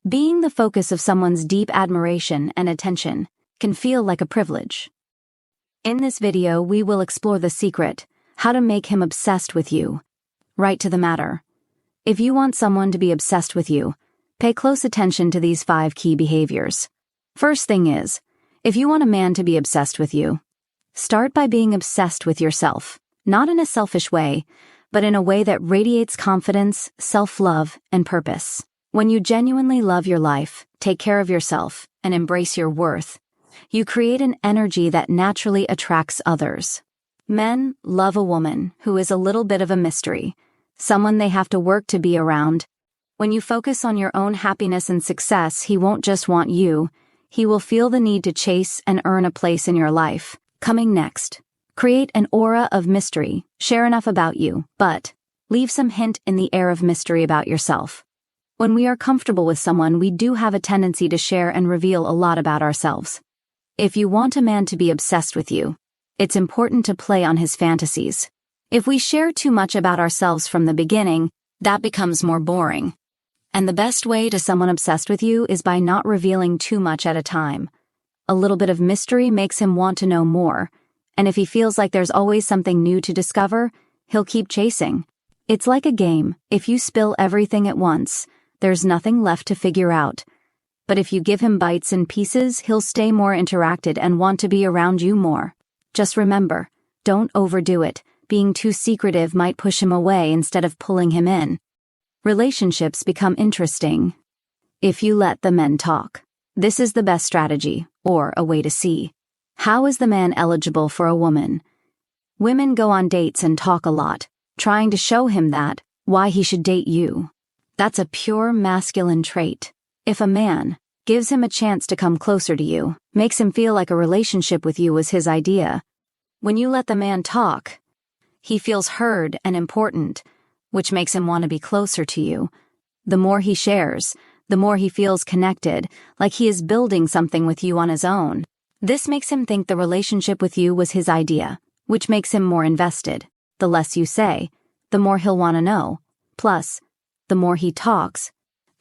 Being the focus of someone's deep admiration and attention can feel like a privilege. In this video, we will explore the secret, how to make him obsessed with you. Right to the matter. If you want someone to be obsessed with you, pay close attention to these 5 key behaviors. First thing is, if you want a man to be obsessed with you, start by being obsessed with yourself, not in a selfish way, but in a way that radiates confidence, self-love, and purpose. When you genuinely love your life, take care of yourself, and embrace your worth, you create an energy that naturally attracts others. Men love a woman who is a little bit of a mystery, someone they have to work to be around. When you focus on your own happiness and success, he won't just want you, he will feel the need to chase and earn a place in your life. Coming next, create an aura of mystery. Share enough about you, but leave some hint in the air of mystery about yourself. When we are comfortable with someone, we do have a tendency to share and reveal a lot about ourselves. If you want a man to be obsessed with you, it's important to play on his fantasies. If we share too much about ourselves from the beginning, that becomes more boring. And the best way to someone obsessed with you is by not revealing too much at a time. A little bit of mystery makes him want to know more, and if he feels like there's always something new to discover, he'll keep chasing. It's like a game. If you spill everything at once, there's nothing left to figure out. But if you give him bites and pieces, he'll stay more interacted and want to be around you more. Just remember, don't overdo it. Being too secretive might push him away instead of pulling him in. Relationships become interesting if you let the men talk. This is the best strategy, or a way to see. How is the man eligible for a woman? Women go on dates and talk a lot, trying to show him why he should date you. That's a pure masculine trait. If a man gives him a chance to come closer to you, makes him feel like a relationship with you was his idea. When you let the man talk, he feels heard and important, which makes him want to be closer to you. The more he shares, the more he feels connected, like he is building something with you on his own. This makes him think the relationship with you was his idea, which makes him more invested. The less you say, the more he'll want to know. Plus, the more he talks,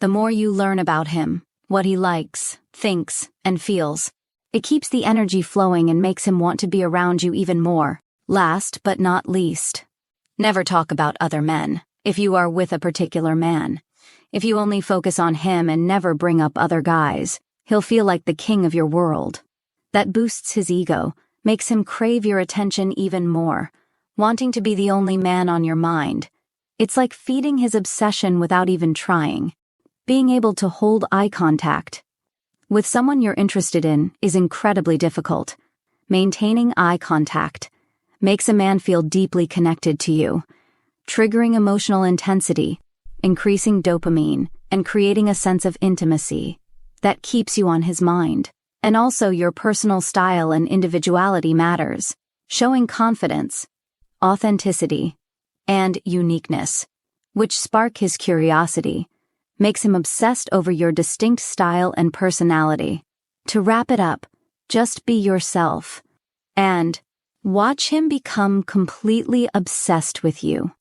the more you learn about him, what he likes, thinks, and feels. It keeps the energy flowing and makes him want to be around you even more. Last but not least, never talk about other men if you are with a particular man. If you only focus on him and never bring up other guys, he'll feel like the king of your world. That boosts his ego, makes him crave your attention even more, wanting to be the only man on your mind. It's like feeding his obsession without even trying. Being able to hold eye contact with someone you're interested in is incredibly difficult. Maintaining eye contact makes a man feel deeply connected to you, triggering emotional intensity, increasing dopamine, and creating a sense of intimacy that keeps you on his mind. And also, your personal style and individuality matters, showing confidence, authenticity, and uniqueness, which spark his curiosity, makes him obsessed over your distinct style and personality. To wrap it up, just be yourself, and watch him become completely obsessed with you.